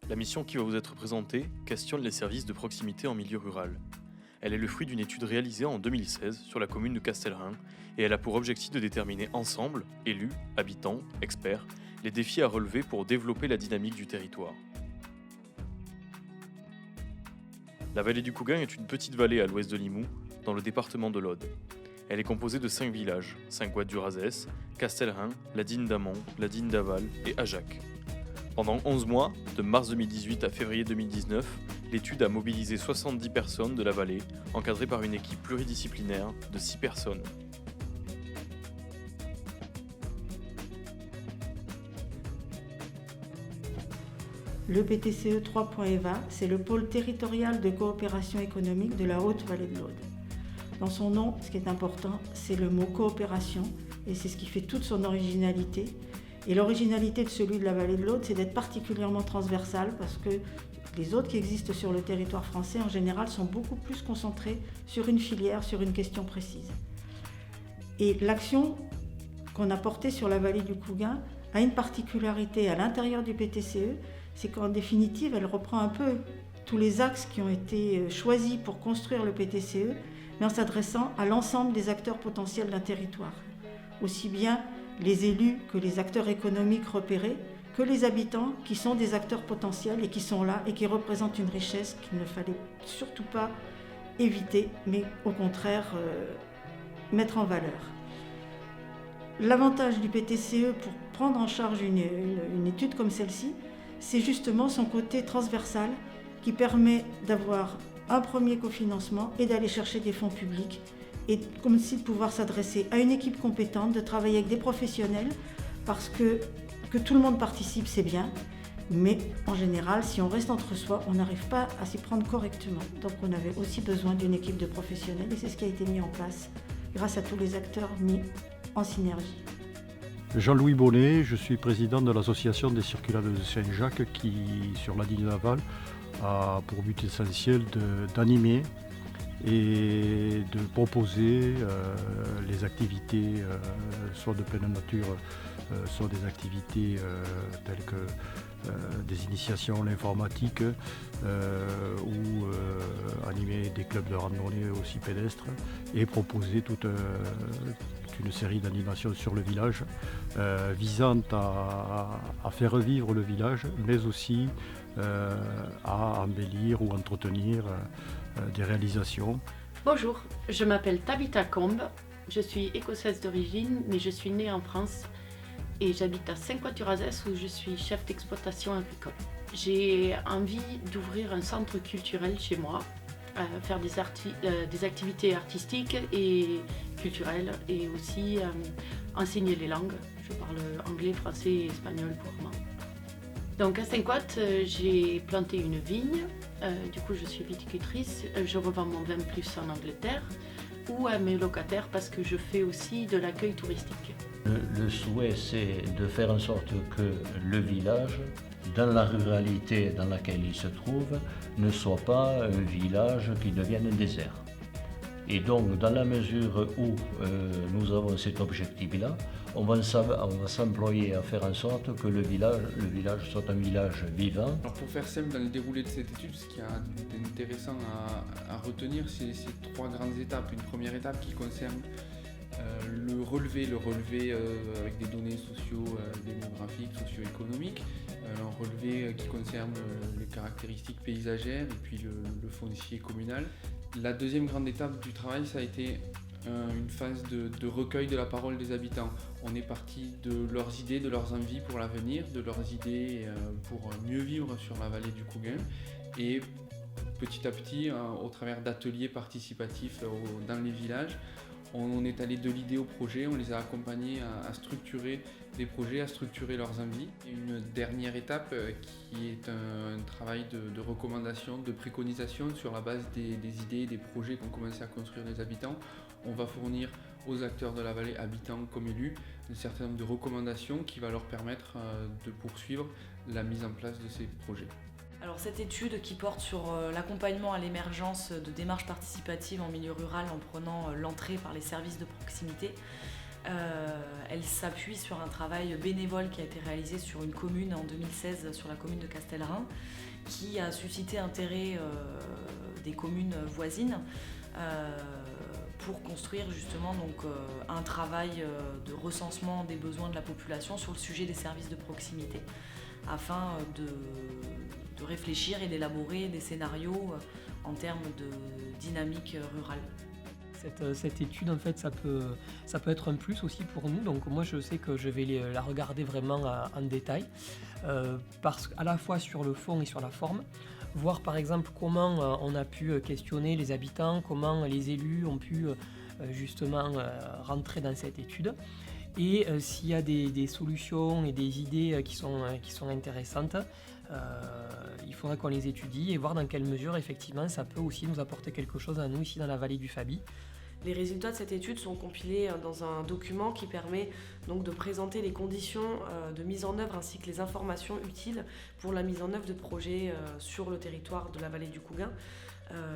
La mission qui va vous être présentée questionne les services de proximité en milieu rural. Elle est le fruit d'une étude réalisée en 2016 sur la commune de Castelrain et elle a pour objectif de déterminer ensemble, élus, habitants, experts, les défis à relever pour développer la dynamique du territoire. La vallée du Cougain est une petite vallée à l'ouest de Limoux, dans le département de l'Aude. Elle est composée de 5 villages, Saint-Gouat-du-Razès, Castelrain, La Digne d'Amont, La Digne d'Aval et Ajac. Pendant 11 mois, de mars 2018 à février 2019, l'étude a mobilisé 70 personnes de la vallée, encadrées par une équipe pluridisciplinaire de 6 personnes. Le PTCE 3.EVA, c'est le pôle territorial de coopération économique de la Haute-Vallée de l'Aude. Dans son nom, ce qui est important, c'est le mot coopération, et c'est ce qui fait toute son originalité. Et l'originalité de celui de la Vallée de l'Aude, c'est d'être particulièrement transversal, parce que les autres qui existent sur le territoire français, en général, sont beaucoup plus concentrés sur une filière, sur une question précise. Et l'action qu'on a portée sur la vallée du Cougain a une particularité à l'intérieur du PTCE, c'est qu'en définitive, elle reprend un peu tous les axes qui ont été choisis pour construire le PTCE, mais en s'adressant à l'ensemble des acteurs potentiels d'un territoire. Aussi bien les élus que les acteurs économiques repérés, que les habitants qui sont des acteurs potentiels et qui sont là et qui représentent une richesse qu'il ne fallait surtout pas éviter, mais au contraire mettre en valeur. L'avantage du PTCE pour prendre en charge une étude comme celle-ci, c'est justement son côté transversal qui permet d'avoir un premier cofinancement et d'aller chercher des fonds publics et comme aussi de pouvoir s'adresser à une équipe compétente, de travailler avec des professionnels parce que tout le monde participe, c'est bien, mais en général, si on reste entre soi, on n'arrive pas à s'y prendre correctement. Donc on avait aussi besoin d'une équipe de professionnels et c'est ce qui a été mis en place grâce à tous les acteurs mis en synergie. Jean-Louis Bonnet, je suis président de l'association des circulades de Saint-Jacques qui, sur la Digne d'Aval, a pour but essentiel d'animer et de proposer les activités, soit de pleine nature, soit des activités telles que des initiations à l'informatique ou animer des clubs de randonnée aussi pédestres et proposer toute une série d'animations sur le village visant à faire revivre le village mais aussi à embellir ou entretenir des réalisations. Bonjour, je m'appelle Tabitha Combe, je suis écossaise d'origine mais je suis née en France et j'habite à Saint-Gouat-du-Razès où je suis chef d'exploitation agricole. J'ai envie d'ouvrir un centre culturel chez moi, faire des activités artistiques et culturelles et aussi enseigner les langues. Je parle anglais, français et espagnol couramment. Donc à Saint-Gouat, j'ai planté une vigne, du coup je suis viticultrice, je revends mon vin plus en Angleterre ou à mes locataires parce que je fais aussi de l'accueil touristique. Le souhait, c'est de faire en sorte que le village, dans la ruralité dans laquelle il se trouve, ne soit pas un village qui devienne un désert. Et donc, dans la mesure où nous avons cet objectif-là, on va s'employer à faire en sorte que le village soit un village vivant. Alors pour faire simple, dans le déroulé de cette étude, ce qui est intéressant à retenir, c'est ces 3 grandes étapes. Une première étape qui concerne le relevé avec des données démographiques, socio-économiques, un relevé qui concerne les caractéristiques paysagères et puis le foncier communal. La deuxième grande étape du travail, ça a été une phase de recueil de la parole des habitants. On est parti de leurs idées, de leurs envies pour l'avenir, de leurs idées pour mieux vivre sur la vallée du Cougain et petit à petit, au travers d'ateliers participatifs dans les villages, on est allé de l'idée au projet, on les a accompagnés à structurer des projets, à structurer leurs envies. Et une dernière étape qui est un travail de recommandation, de préconisation sur la base des idées, des projets qu'ont commencé à construire les habitants. On va fournir aux acteurs de la vallée, habitants comme élus, un certain nombre de recommandations qui va leur permettre de poursuivre la mise en place de ces projets. Alors cette étude qui porte sur l'accompagnement à l'émergence de démarches participatives en milieu rural en prenant l'entrée par les services de proximité, Elle s'appuie sur un travail bénévole qui a été réalisé sur une commune en 2016, sur la commune de Castelrain, qui a suscité intérêt des communes voisines pour construire justement un travail de recensement des besoins de la population sur le sujet des services de proximité, afin de réfléchir et d'élaborer des scénarios en termes de dynamique rurale. Cette étude, en fait, ça peut être un plus aussi pour nous. Donc moi, je sais que je vais la regarder vraiment en détail, parce qu'à la fois sur le fond et sur la forme, voir par exemple comment on a pu questionner les habitants, comment les élus ont pu justement rentrer dans cette étude. Et s'il y a des solutions et des idées qui sont intéressantes, il faudra qu'on les étudie et voir dans quelle mesure effectivement ça peut aussi nous apporter quelque chose à nous ici dans la vallée du Faby. Les résultats de cette étude sont compilés dans un document qui permet donc de présenter les conditions de mise en œuvre ainsi que les informations utiles pour la mise en œuvre de projets sur le territoire de la vallée du Cougain.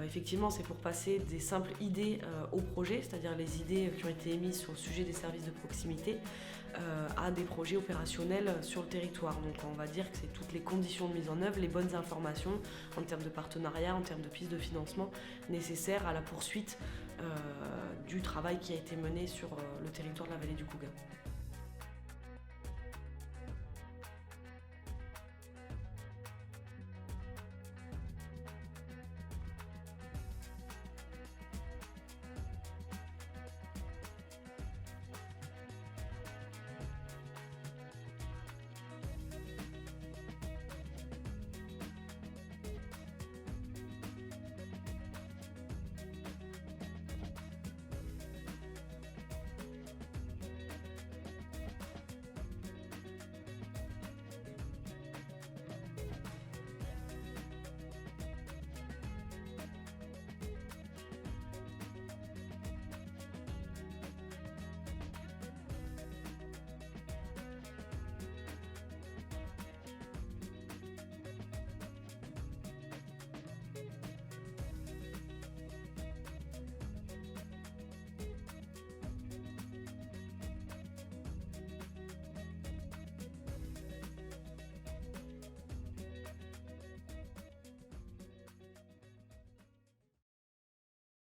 Effectivement, c'est pour passer des simples idées au projet, c'est-à-dire les idées qui ont été émises sur le sujet des services de proximité, à des projets opérationnels sur le territoire. Donc on va dire que c'est toutes les conditions de mise en œuvre, les bonnes informations en termes de partenariat, en termes de pistes de financement nécessaires à la poursuite du travail qui a été mené sur le territoire de la vallée du Cougain.